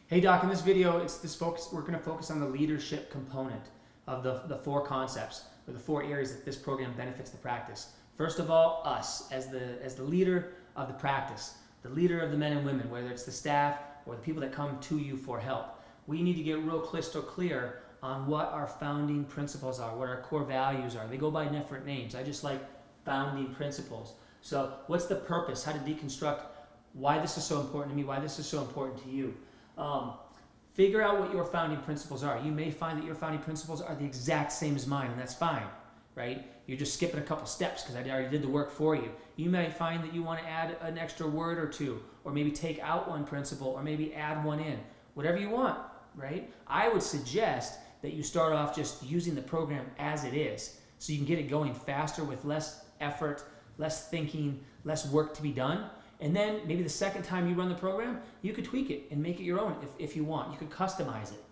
Hey Doc, in this video, we're going to focus on the leadership component of the four concepts, or the four areas that this program benefits the practice. First of all, us, as the leader of the practice, the leader of the men and women, whether it's the staff or the people that come to you for help. We need to get real crystal clear on what our founding principles are, what our core values are. They go by different names. I just like founding principles. So what's the purpose? How to deconstruct why this is so important to me, why this is so important to you. Figure out what your founding principles are. You may find that your founding principles are the exact same as mine, and that's fine, right? You're just skipping a couple steps because I already did the work for you. You may find that you want to add an extra word or two, or maybe take out one principle, or maybe add one in. Whatever you want, right? I would suggest that you start off just using the program as it is, so you can get it going faster with less effort, less thinking, less work to be done. And then maybe the second time you run the program, you could tweak it and make it your own if you want. You could customize it.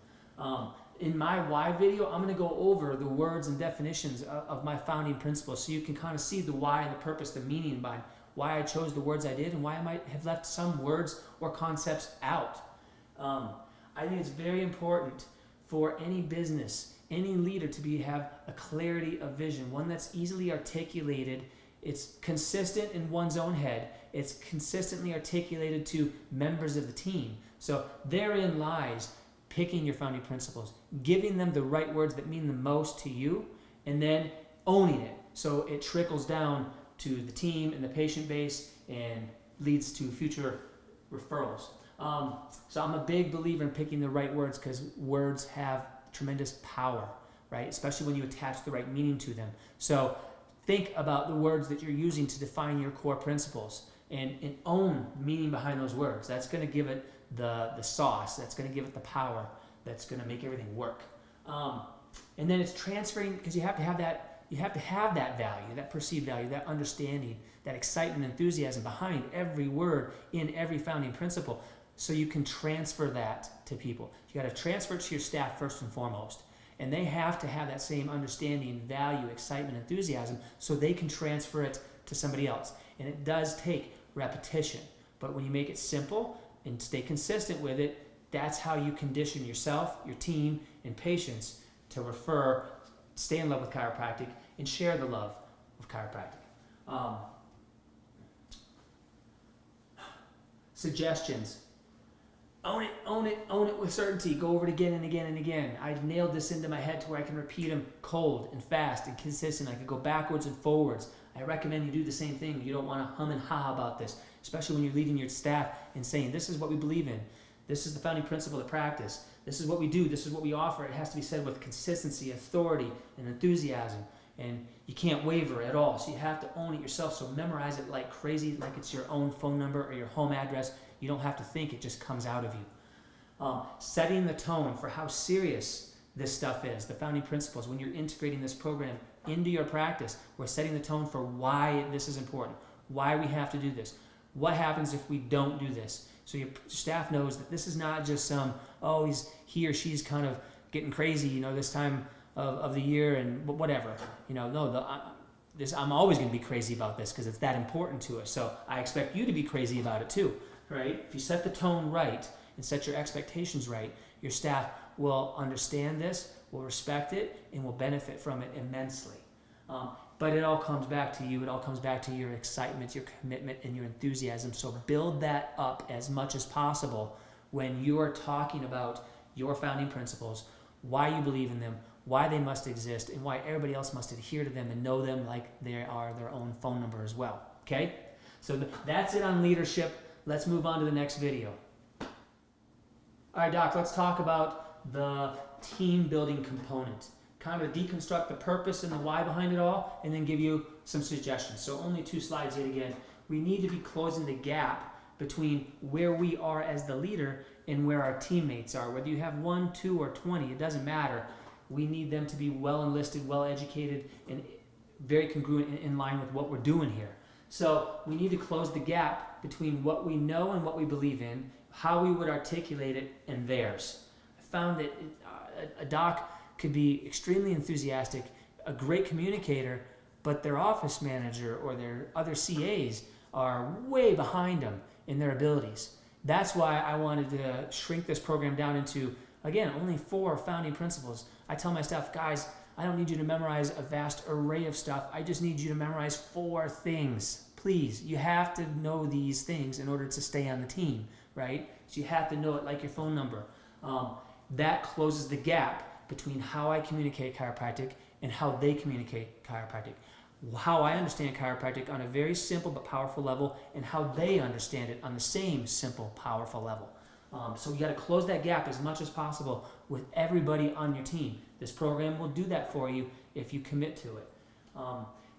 In my why video, I'm going to go over the words and definitions of my founding principles so you can kind of see the why and the purpose, the meaning behind why I chose the words I did and why I might have left some words or concepts out. I think it's very important for any business, any leader to have a clarity of vision, one that's easily articulated. It's consistent in one's own head. It's consistently articulated to members of the team. So therein lies picking your founding principles, giving them the right words that mean the most to you, and then owning it. So it trickles down to the team and the patient base and leads to future referrals. So I'm a big believer in picking the right words because words have tremendous power, right? Especially when you attach the right meaning to them. So think about the words that you're using to define your core principles and own meaning behind those words. That's going to give it the sauce. That's going to give it the power. That's going to make everything work. And then it's transferring, because you have to have that value, that perceived value, that understanding, that excitement, enthusiasm behind every word in every founding principle, so you can transfer that to people. You got to transfer it to your staff first and foremost. And they have to have that same understanding, value, excitement, enthusiasm, so they can transfer it to somebody else. And it does take repetition. But when you make it simple and stay consistent with it, that's how you condition yourself, your team, and patients to refer, stay in love with chiropractic, and share the love of chiropractic. Suggestions. Own it, own it, own it with certainty. Go over it again and again and again. I nailed this into my head to where I can repeat them cold and fast and consistent. I could go backwards and forwards. I recommend you do the same thing. You don't want to hum and ha about this, especially when you're leading your staff and saying, this is what we believe in. This is the founding principle of the practice. This is what we do. This is what we offer. It has to be said with consistency, authority, and enthusiasm. And you can't waver at all. So you have to own it yourself. So memorize it like crazy, like it's your own phone number or your home address. You don't have to think. It just comes out of you. Setting the tone for how serious this stuff is, the founding principles. When you're integrating this program into your practice, we're setting the tone for why this is important, why we have to do this, what happens if we don't do this. So your staff knows that this is not just some, oh, he or she's kind of getting crazy, this time of the year and whatever. I'm always going to be crazy about this because it's that important to us. So I expect you to be crazy about it too, right? If you set the tone right and set your expectations right, your staff will understand this, will respect it, and will benefit from it immensely. But it all comes back to you. It all comes back to your excitement, your commitment, and your enthusiasm. So build that up as much as possible when you are talking about your founding principles, why you believe in them, why they must exist, and why everybody else must adhere to them and know them like they are their own phone number as well. Okay? So that's it on leadership. Let's move on to the next video. All right, Doc, let's talk about the team building component. Kind of deconstruct the purpose and the why behind it all, and then give you some suggestions. So only 2 slides yet again. We need to be closing the gap between where we are as the leader and where our teammates are. Whether you have 1, 2, or 20, it doesn't matter. We need them to be well enlisted, well educated, and very congruent in line with what we're doing here. So we need to close the gap between what we know and what we believe in, how we would articulate it, and theirs. I found that a doc could be extremely enthusiastic, a great communicator, but their office manager or their other CAs are way behind them in their abilities. That's why I wanted to shrink this program down into, again, only 4 founding principles. I tell my staff, guys, I don't need you to memorize a vast array of stuff. I just need you to memorize 4 things. Please, you have to know these things in order to stay on the team, right? So you have to know it like your phone number. That closes the gap between how I communicate chiropractic and how they communicate chiropractic. How I understand chiropractic on a very simple but powerful level, and how they understand it on the same simple, powerful level. So you got to close that gap as much as possible with everybody on your team. This program will do that for you if you commit to it.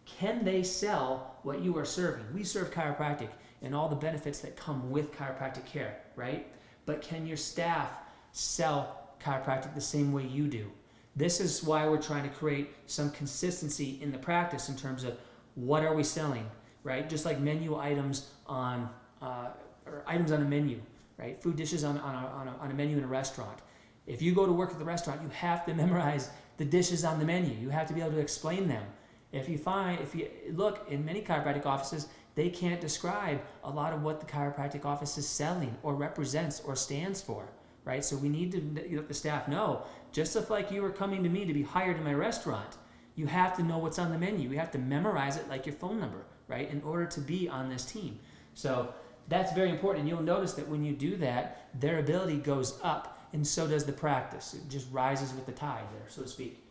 Can they sell what you are serving? We serve chiropractic and all the benefits that come with chiropractic care, right? But can your staff sell chiropractic the same way you do? This is why we're trying to create some consistency in the practice in terms of what are we selling, right? Just like menu items on, or items on a menu, right? Food dishes on a menu in a restaurant. If you go to work at the restaurant, you have to memorize the dishes on the menu. You have to be able to explain them. If you look in many chiropractic offices, they can't describe a lot of what the chiropractic office is selling or represents or stands for, right? So we need to let the staff know, just if like you were coming to me to be hired in my restaurant, you have to know what's on the menu. You have to memorize it like your phone number, right? In order to be on this team. So that's very important. And you'll notice that when you do that, their ability goes up, and so does the practice. It just rises with the tide there, so to speak.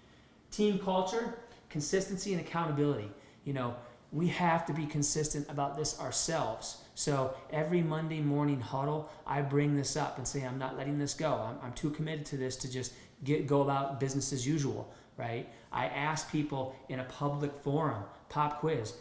Team culture, consistency and accountability. We have to be consistent about this ourselves. So every Monday morning huddle, I bring this up and say, I'm not letting this go. I'm too committed to this to just go about business as usual, right? I ask people in a public forum, pop quiz,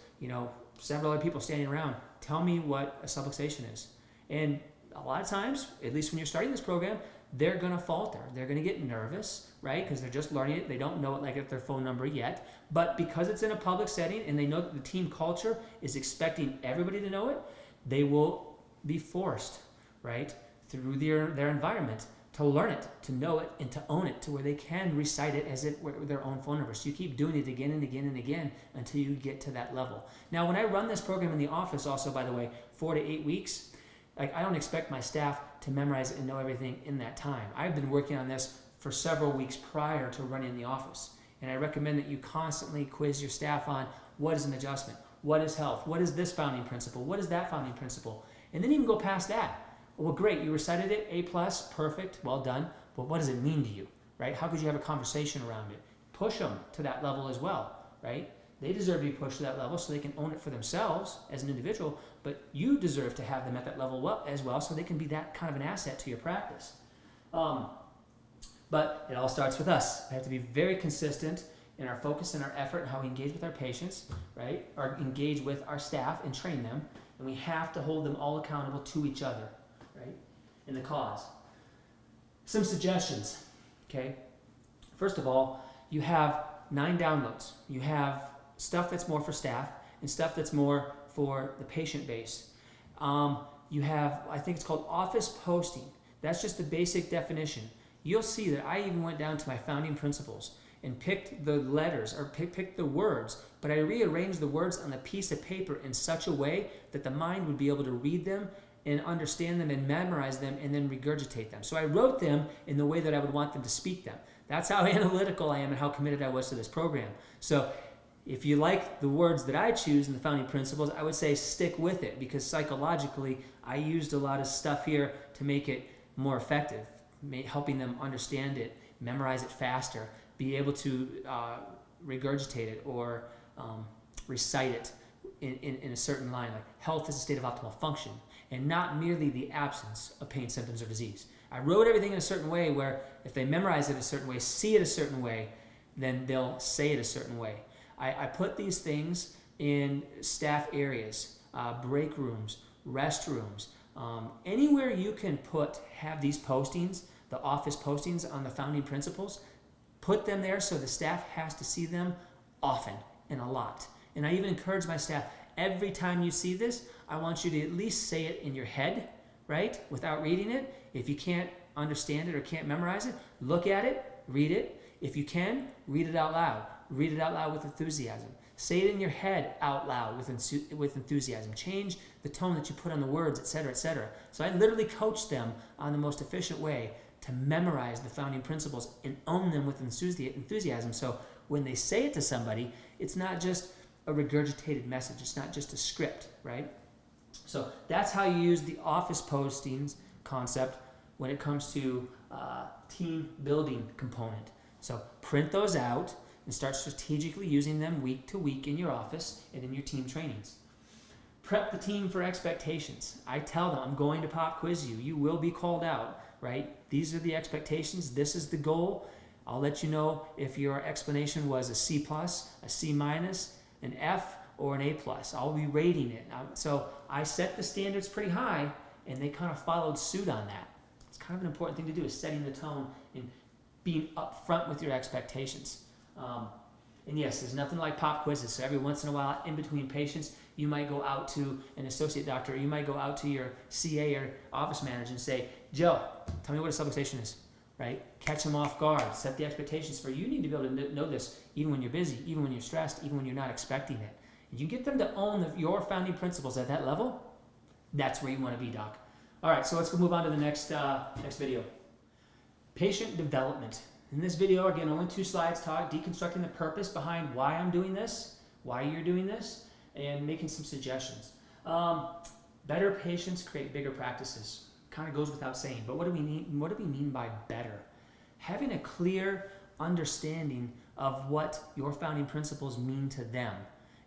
several other people standing around, tell me what a subluxation is. And a lot of times, at least when you're starting this program, they're going to falter. They're going to get nervous, right? Because they're just learning it. They don't know it like at their phone number yet. But because it's in a public setting and they know that the team culture is expecting everybody to know it, they will be forced, right, through their environment to learn it, to know it, and to own it to where they can recite it as if it were their own phone number. So you keep doing it again and again and again until you get to that level. Now, when I run this program in the office also, by the way, 4 to 8 weeks, I don't expect my staff to memorize it and know everything in that time. I've been working on this for several weeks prior to running in the office. And I recommend that you constantly quiz your staff on what is an adjustment, what is health, what is this founding principle, what is that founding principle, and then even go past that. Well, great, you recited it, A+, perfect, well done, but what does it mean to you, right? How could you have a conversation around it? Push them to that level as well, right? They deserve to be pushed to that level so they can own it for themselves as an individual, but you deserve to have them at that level as well so they can be that kind of an asset to your practice. But it all starts with us. I have to be very consistent in our focus and our effort and how we engage with our patients, right? Or engage with our staff and train them. And we have to hold them all accountable to each other, right? In the cause. Some suggestions, okay? First of all, you have 9 downloads. You have stuff that's more for staff and stuff that's more for the patient base. You have, I think it's called office posting. That's just the basic definition. You'll see that I even went down to my founding principles and picked the letters or picked the words, but I rearranged the words on a piece of paper in such a way that the mind would be able to read them and understand them and memorize them and then regurgitate them. So I wrote them in the way that I would want them to speak them. That's how analytical I am and how committed I was to this program. So if you like the words that I choose in the founding principles, I would say stick with it, because psychologically I used a lot of stuff here to make it more effective, helping them understand it, memorize it faster, be able to regurgitate it or recite it in a certain line. Like health is a state of optimal function and not merely the absence of pain, symptoms, or disease. I wrote everything in a certain way where if they memorize it a certain way, see it a certain way, then they'll say it a certain way. I put these things in staff areas, break rooms, restrooms, anywhere you can have these postings, the office postings on the founding principles, put them there so the staff has to see them often and a lot. And I even encourage my staff, every time you see this, I want you to at least say it in your head, right, without reading it. If you can't understand it or can't memorize it, look at it, read it. If you can, read it out loud. Read it out loud with enthusiasm. Say it in your head out loud with enthusiasm. Change the tone that you put on the words, etc., etc. So I literally coach them on the most efficient way to memorize the founding principles and own them with enthusiasm. So when they say it to somebody, it's not just a regurgitated message. It's not just a script, right? So that's how you use the office postings concept when it comes to team building component. So print those out and start strategically using them week to week in your office and in your team trainings. Prep the team for expectations. I tell them, I'm going to pop quiz you. You will be called out, right? These are the expectations. This is the goal. I'll let you know if your explanation was a C+, a C-, an F, or an A+. I'll be rating it. So I set the standards pretty high, and they kind of followed suit on that. It's kind of an important thing to do, is setting the tone and being upfront with your expectations. And yes, there's nothing like pop quizzes. So every once in a while, in between patients, you might go out to an associate doctor, or you might go out to your CA or office manager and say, Joe, tell me what a subluxation is, right? Catch them off guard, set the expectations for you need to be able to know this even when you're busy, even when you're stressed, even when you're not expecting it. And you get them to own your founding principles at that level, that's where you want to be, doc. All right, so let's move on to the next video. Patient development. In this video, again, only 2 slides, deconstructing the purpose behind why I'm doing this, why you're doing this, and making some suggestions. Better patients create bigger practices. Kind of goes without saying, but what do we mean by better? Having a clear understanding of what your founding principles mean to them.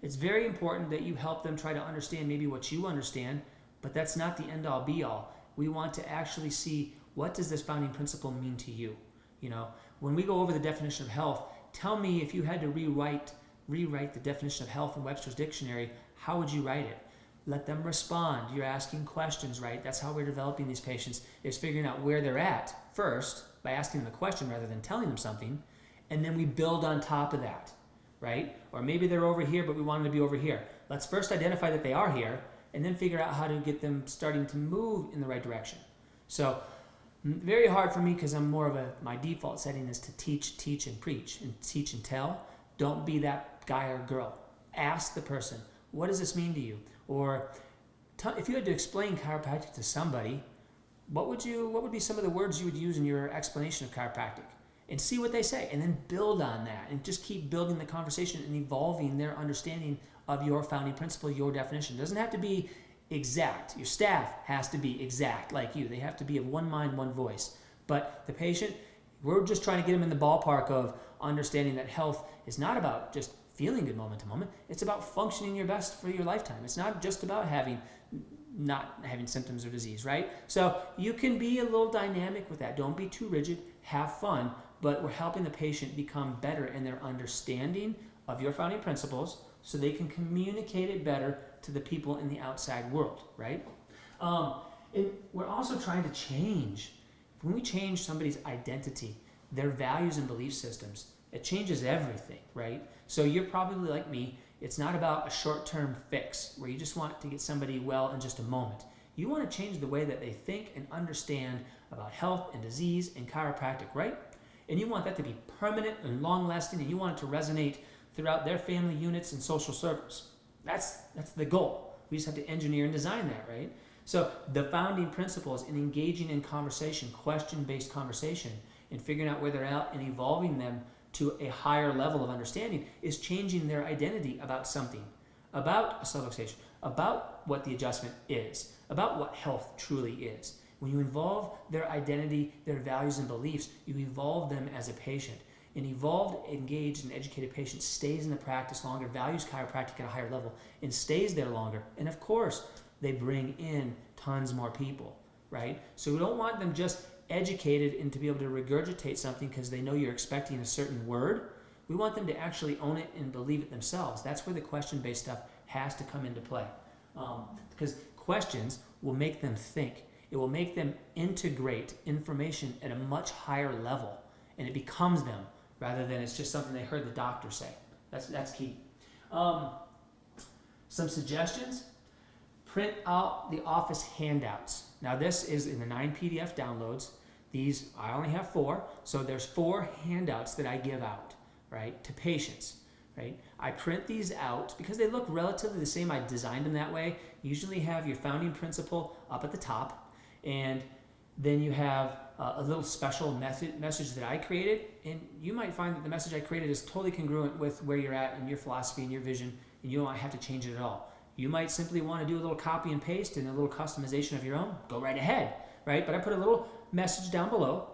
It's very important that you help them try to understand maybe what you understand, but that's not the end-all be-all. We want to actually see, what does this founding principle mean to you? You know, when we go over the definition of health, tell me if you had to rewrite the definition of health in Webster's dictionary, how would you write it? Let them respond. You're asking questions, right? That's how we're developing these patients, is figuring out where they're at first by asking them a question rather than telling them something, and then we build on top of that, right? Or maybe they're over here, but we want them to be over here. Let's first identify that they are here, and then figure out how to get them starting to move in the right direction. So very hard for me, because I'm more of my default setting is to teach and preach, and teach and tell. Don't be that guy or girl. Ask the person, what does this mean to you? Or if you had to explain chiropractic to somebody, what would be some of the words you would use in your explanation of chiropractic? And see what they say, and then build on that, and just keep building the conversation and evolving their understanding of your founding principle, your definition. It doesn't have to be exact. Your staff has to be exact like you. They have to be of one mind, one voice. But the patient, we're just trying to get them in the ballpark of understanding that health is not about just feeling good moment to moment. It's about functioning your best for your lifetime. It's not just about not having symptoms or disease, right? So you can be a little dynamic with that. Don't be too rigid. Have fun. But we're helping the patient become better in their understanding of your founding principles, so they can communicate it better to the people in the outside world, right? And we're also trying to change. When we change somebody's identity, their values and belief systems, it changes everything, right? So you're probably like me. It's not about a short-term fix where you just want to get somebody well in just a moment. You want to change the way that they think and understand about health and disease and chiropractic, right? And you want that to be permanent and long-lasting, and you want it to resonate throughout their family units and social circles. That's the goal. We just have to engineer and design that, right? So the founding principles in engaging in conversation, question-based conversation, and figuring out where they're at and evolving them to a higher level of understanding is changing their identity about something, about a subluxation, about what the adjustment is, about what health truly is. When you involve their identity, their values and beliefs, you evolve them as a patient. An evolved, engaged, and educated patient stays in the practice longer, values chiropractic at a higher level, and stays there longer. And of course, they bring in tons more people, right? So we don't want them just educated and to be able to regurgitate something because they know you're expecting a certain word. We want them to actually own it and believe it themselves. That's where the question-based stuff has to come into play. Because questions will make them think. It will make them integrate information at a much higher level, and it becomes them rather than it's just something they heard the doctor say. That's key. Some suggestions: print out the office handouts. Now this is in the 9 PDF downloads. These, I only have 4, so there's 4 handouts that I give out, right, to patients. right? I print these out because they look relatively the same. I designed them that way. You usually have your founding principle up at the top, and then you have a little special message that I created, and you might find that the message I created is totally congruent with where you're at and your philosophy and your vision, and you don't have to change it at all. You might simply want to do a little copy and paste and a little customization of your own. Go right ahead, right? But I put a little message down below,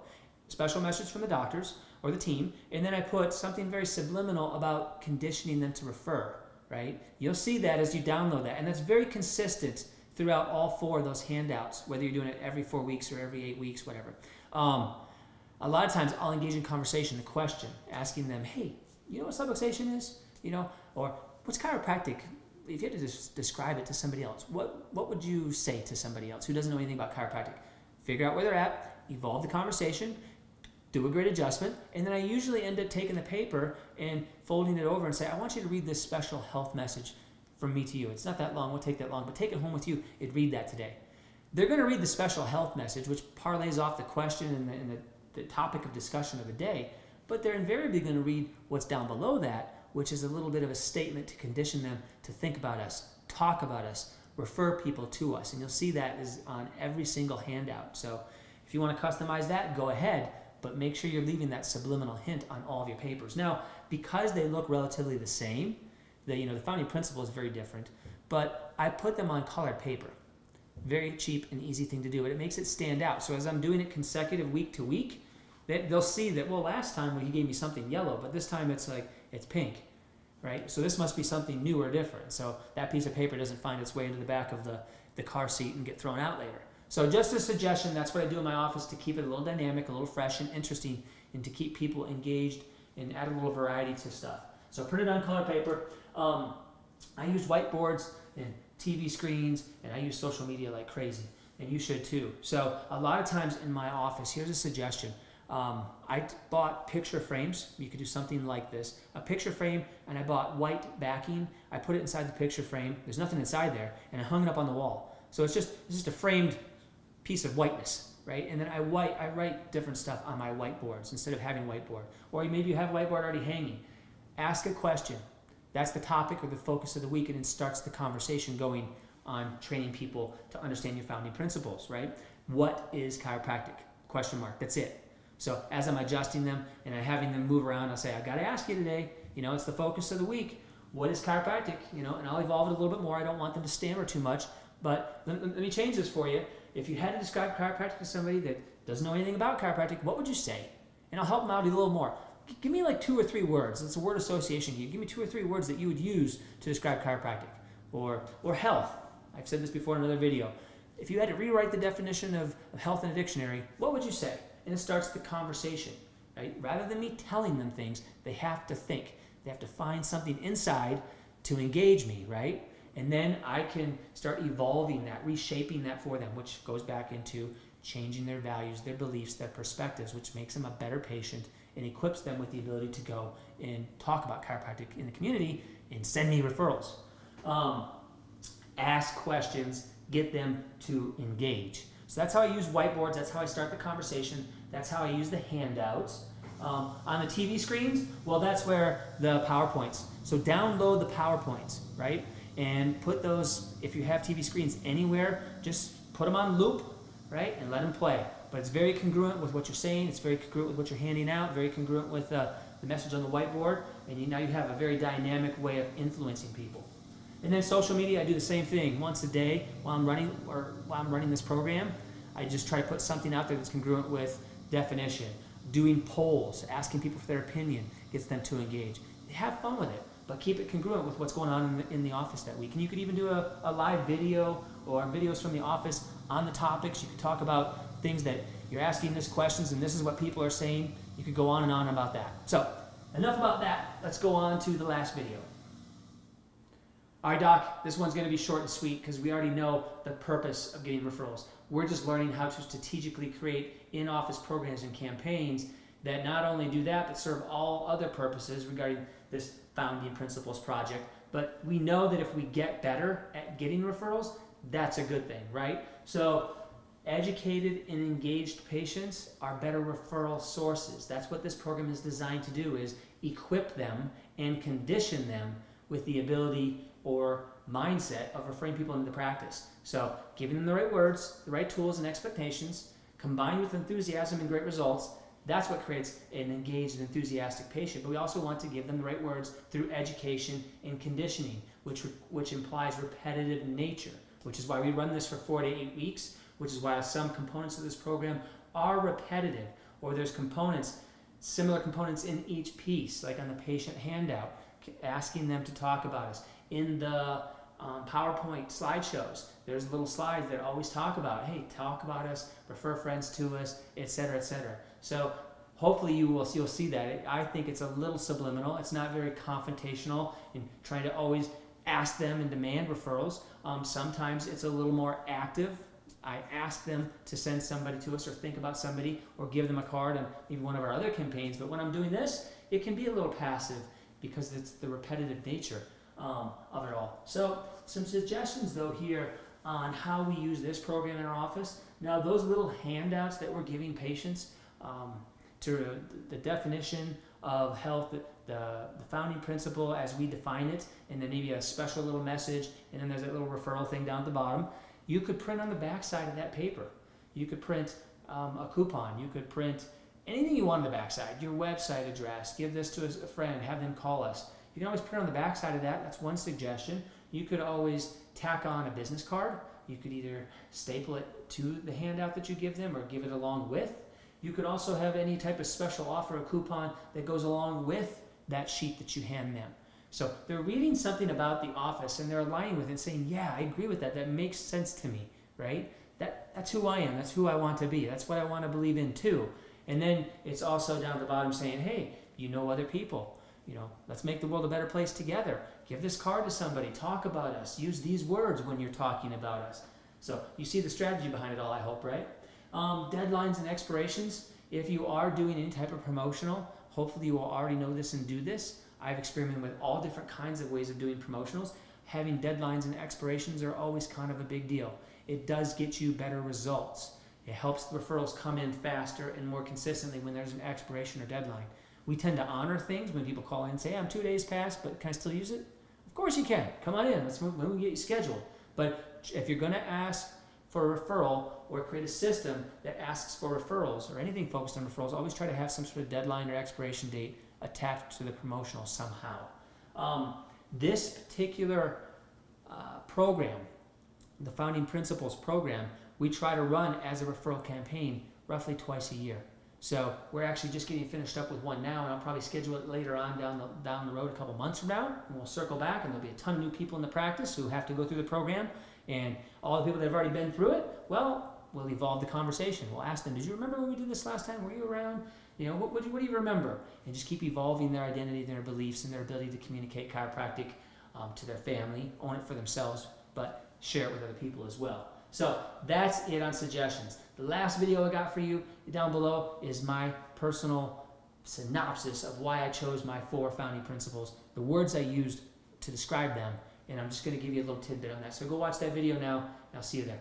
special message from the doctors or the team, and then I put something very subliminal about conditioning them to refer, right? You'll see that as you download that, and that's very consistent throughout all 4 of those handouts, whether you're doing it every 4 weeks or every 8 weeks, whatever. A lot of times I'll engage in conversation, the question, asking them, hey, you know what subluxation is? You know, or what's chiropractic? If you had to describe it to somebody else, what would you say to somebody else who doesn't know anything about chiropractic? Figure out where they're at, evolve the conversation, do a great adjustment, and then I usually end up taking the paper and folding it over and say, I want you to read this special health message from me to you. It's not that long, won't take that long, but take it home with you and read that today. They're going to read the special health message, which parlays off the question and the topic of discussion of the day, but they're invariably going to read what's down below that, which is a little bit of a statement to condition them to think about us, talk about us, refer people to us. And you'll see that is on every single handout. So if you want to customize that, go ahead, but make sure you're leaving that subliminal hint on all of your papers. Now, because they look relatively the same, the founding principle is very different, but I put them on colored paper. Very cheap and easy thing to do, but it makes it stand out. So as I'm doing it consecutive week to week, they'll see that, well, last time he gave me something yellow, but this time it's pink, right? So this must be something new or different. So that piece of paper doesn't find its way into the back of the car seat and get thrown out later. So just a suggestion, that's what I do in my office to keep it a little dynamic, a little fresh and interesting, and to keep people engaged and add a little variety to stuff. So print it on color paper. I use whiteboards and TV screens, and I use social media like crazy, and you should too. So a lot of times in my office, here's a suggestion. I bought picture frames. You could do something like this, a picture frame, and I bought white backing. I put it inside the picture frame. There's nothing inside there, and I hung it up on the wall. So it's just a framed piece of whiteness, right? And then I write different stuff on my whiteboards instead of having whiteboard. Or maybe you have whiteboard already hanging. Ask a question. That's the topic or the focus of the week, and it starts the conversation going on training people to understand your founding principles, right? What is chiropractic? Question mark. That's it. So as I'm adjusting them and I'm having them move around, I'll say, I've got to ask you today, it's the focus of the week. What is chiropractic? And I'll evolve it a little bit more. I don't want them to stammer too much, but let me change this for you. If you had to describe chiropractic to somebody that doesn't know anything about chiropractic, what would you say? And I'll help them out a little more. Give me like 2 or 3 words. It's a word association game. Give me 2 or 3 words that you would use to describe chiropractic or health. I've said this before in another video. If you had to rewrite the definition of health in a dictionary, what would you say? And it starts the conversation, right? Rather than me telling them things, they have to think. They have to find something inside to engage me, right? And then I can start evolving that, reshaping that for them, which goes back into changing their values, their beliefs, their perspectives, which makes them a better patient and equips them with the ability to go and talk about chiropractic in the community and send me referrals. Ask questions, get them to engage. So that's how I use whiteboards. That's how I start the conversation. That's how I use the handouts. On the TV screens, well, that's where the PowerPoints. So download the PowerPoints, right? And put those, if you have TV screens anywhere, just put them on loop, right? And let them play. But it's very congruent with what you're saying. It's very congruent with what you're handing out, very congruent with the message on the whiteboard. And now you have a very dynamic way of influencing people. And then social media, I do the same thing. Once a day while I'm running this program, I just try to put something out there that's congruent with definition. Doing polls, asking people for their opinion, gets them to engage. Have fun with it, but keep it congruent with what's going on in the office that week. And you could even do a live video or videos from the office on the topics. You could talk about things that you're asking this questions, and this is what people are saying. You could go on and on about that. So enough about that. Let's go on to the last video. All right, Doc, this one's going to be short and sweet because we already know the purpose of getting referrals. We're just learning how to strategically create in-office programs and campaigns that not only do that, but serve all other purposes regarding this Founding Principles project. But we know that if we get better at getting referrals, that's a good thing, right? So Educated and engaged patients are better referral sources. That's what this program is designed to do, is equip them and condition them with the ability or mindset of referring people into the practice. So giving them the right words, the right tools and expectations, combined with enthusiasm and great results, that's what creates an engaged and enthusiastic patient. But we also want to give them the right words through education and conditioning, which implies repetitive nature, which is why we run this for 4 to 8 weeks, which is why some components of this program are repetitive, or there's components, similar components in each piece, like on the patient handout, asking them to talk about us. In the PowerPoint slideshows, there's little slides that always talk about, hey, talk about us, refer friends to us, etc., etc. So hopefully you'll see that. I think it's a little subliminal. It's not very confrontational in trying to always ask them and demand referrals. Sometimes it's a little more active. I ask them to send somebody to us or think about somebody or give them a card on maybe one of our other campaigns. But when I'm doing this, it can be a little passive because it's the repetitive nature of it all. So some suggestions though here on how we use this program in our office. Now those little handouts that we're giving patients to the definition of health, the founding principle as we define it, and then maybe a special little message, and then there's that little referral thing down at the bottom. You could print on the back side of that paper. You could print a coupon. You could print anything you want on the back side, your website address, give this to a friend, have them call us. You can always print on the back side of that. That's one suggestion. You could always tack on a business card. You could either staple it to the handout that you give them or give it along with. You could also have any type of special offer, a coupon that goes along with that sheet that you hand them. So they're reading something about the office and they're aligning with it and saying, yeah, I agree with that. That makes sense to me, right? That's who I am. That's who I want to be. That's what I want to believe in too. And then it's also down at the bottom saying, hey, you know other people. Let's make the world a better place together. Give this card to somebody. Talk about us. Use these words when you're talking about us. So you see the strategy behind it all, I hope, right? Deadlines and expirations. If you are doing any type of promotional, hopefully you will already know this and do this. I've experimented with all different kinds of ways of doing promotionals. Having deadlines and expirations are always kind of a big deal. It does get you better results. It helps the referrals come in faster and more consistently when there's an expiration or deadline. We tend to honor things when people call in and say, I'm 2 days past, but can I still use it? Of course you can. Come on in. That's when we get you scheduled. But if you're going to ask for a referral or create a system that asks for referrals or anything focused on referrals, always try to have some sort of deadline or expiration date attached to the promotional somehow. This particular program, the Founding Principles program, we try to run as a referral campaign roughly twice a year. So we're actually just getting finished up with one now, and I'll probably schedule it later on down the road a couple months from now, and we'll circle back, and there'll be a ton of new people in the practice who have to go through the program, and all the people that have already been through it, well, we'll evolve the conversation. We'll ask them, did you remember when we did this last time? Were you around? What do you remember? And just keep evolving their identity, their beliefs, and their ability to communicate chiropractic to their family, own it for themselves, but share it with other people as well. So that's it on suggestions. The last video I got for you down below is my personal synopsis of why I chose my 4 founding principles, the words I used to describe them, and I'm just going to give you a little tidbit on that. So go watch that video now, and I'll see you there.